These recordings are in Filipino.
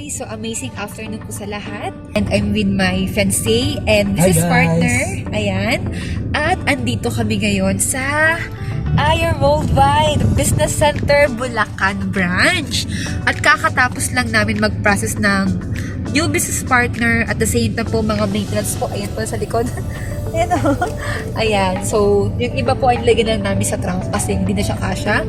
So amazing afternoon po sa lahat. And I'm with my fiancé and Hi, business guys. partner. Ayan. At andito kami ngayon sa Ayer Worldwide Business Center Bulacan Branch. At kakatapos lang namin mag-process ng new business partner at the same time po mga maintenance po. Ayan po sa likod. Ayan o. Ayan. So, yung iba po ay nilagyan lang namin sa trunk kasi hindi na siya kasha.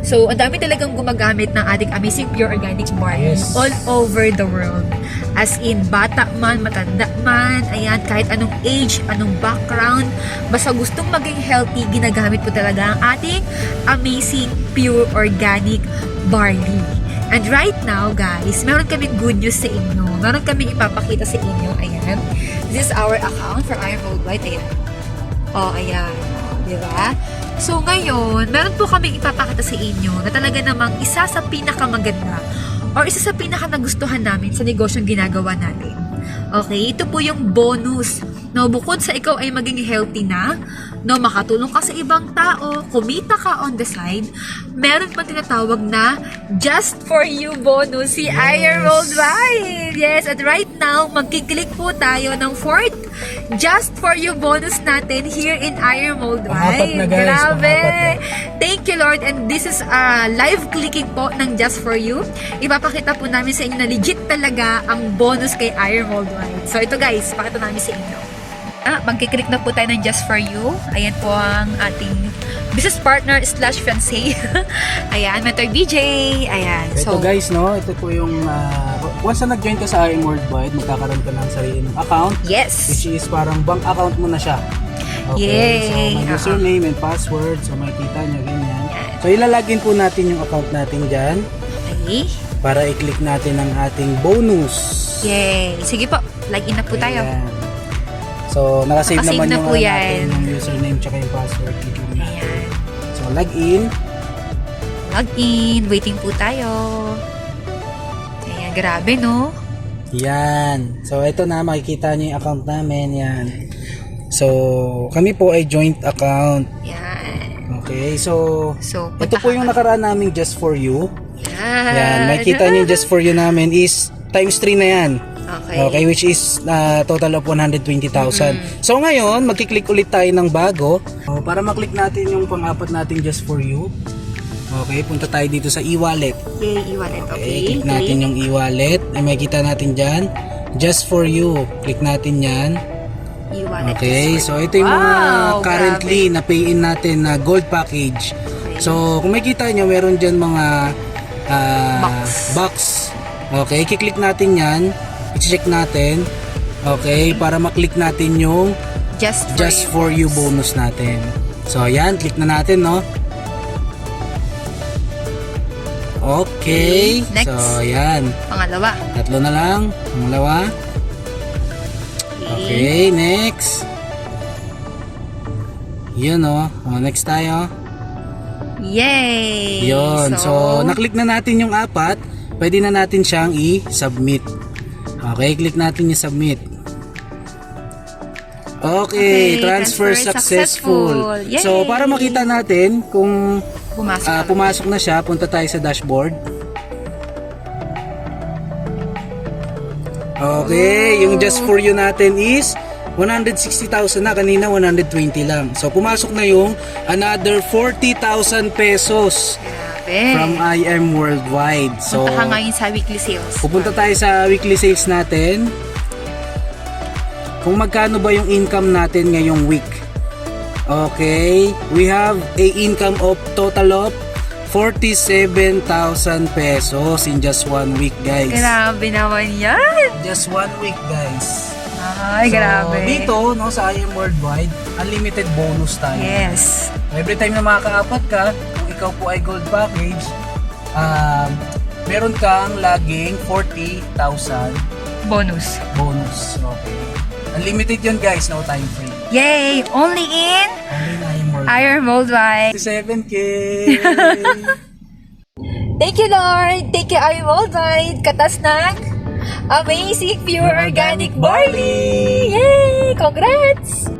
So, ang dami talagang gumagamit ng ating amazing pure organic barley all over the world. As in, bata man, matanda man, ayan, kahit anong age, anong background, basta gustong maging healthy, ginagamit po talaga ang ating amazing pure organic barley. And right now, guys, meron kaming good news sa inyo. Meron kaming ipapakita sa inyo. Ayan. This is our account for Ayer Worldwide. Ayan. Oh, ayan. Diba? So, ngayon, meron po kaming ipapakita sa inyo na talaga namang isa sa pinakamaganda or isa sa pinaka nagustuhan namin sa negosyong ginagawa natin. Okay? Ito po yung bonus. No, bukod sa ikaw ay maging healthy na, no, makatulong ka sa ibang tao, kumita ka on the side, meron pa tinatawag na Just For You bonus si Ayer Worldwide. Yes, at right now, magkiklik po tayo ng 4th Just For You bonus natin here in Ayer Worldwide. Pangapat na, guys. Grabe! Pangapat na. Thank you, Lord. And this is live clicking po ng Just For You. Ipapakita po namin sa inyo na legit talaga ang bonus kay Ayer Worldwide. So ito guys, pakita namin sa inyo. Magkiklik na po tayo ng Just For You. Ayan po ang ating business partner / fiancé. Ayan, Mentor BJ. Ayan. Ito guys, no? Ito po yung once na nag-join ka sa Ayer Worldwide, magkakaroon ka ng sarili ng account. Yes. Which is parang bank account mo na siya. Okay. Yay. So, may username and password. So, makikita nyo ganyan. So, ilalagin po natin yung account natin dyan. Okay. Para i-click natin ang ating bonus. Yay. Sige po, login na po tayo. Ayan. So, nakasave Nakasave naman na yung, po yan. natin, yung username tsaka yung password. Click lang natin. Ayan. So, login. Login. Waiting po tayo. Ayan, grabe no? Yan. So, ito na, makikita nyo yung account namin. Yan. So, kami po ay joint account. Yan. Okay, so ito punta po ka. yung nakaraan naming Just For You. Yan. Yan, makikita nyo yung Just For You namin is times 3 na yan. Okay. Which is total of 120,000. So, ngayon, magkiklik ulit tayo ng bago. So, para maklik natin yung pang-apat nating Just For You. Okay, punta tayo dito sa e-wallet. Yay, e-wallet. Okay. Click natin yung e-wallet. Ay, makikita natin dyan. Just For You. Click natin yan. E-wallet. Okay, so ito yung mga currently na pay-in natin na gold package. Okay. So, kung makikita nyo, meron dyan mga box. Okay, kiklik natin yan. I-check natin. Okay, para maklik natin yung Just For You bonus natin. So, yan, click na natin, no? Okay. Next. So, yan. Pangalawa. Tatlo na lang. Pangalawa. Okay, next. Yun, oh. Next tayo. Yay! Yun. So, naklik na natin yung apat. Pwede na natin siyang i-submit. Okay, click natin yung submit. Okay, transfer successful. Yay! So, para makita natin kung Pumasok. pumasok na siya, punta tayo sa dashboard. Okay, yung Just For You natin is 160,000 na, kanina 120 lang. So, pumasok na yung another 40,000 pesos. Grabe. From IM Worldwide. So, Punta ka ngayon sa weekly sales. pupunta tayo sa weekly sales natin. Kung magkano ba yung income natin ngayong week. Okay, we have a income of total of 47,000 pesos in just 1 week, guys. Grabe naman yan. Just 1 week, guys. Ay, So, grabe. dito, no, sa IM Worldwide, unlimited bonus tayo. Yes. Every time na makakaapat ka, kung ikaw po ay gold package, meron kang laging 40,000 Bonus. bonus. Okay. Unlimited yun, guys, no time free. Yay! Only in Only na yung more. Ayer Worldwide. 57K! Thank you, Lord! Thank you, Ayer Worldwide! Katas ng amazing pure organic barley! Yay! Congrats!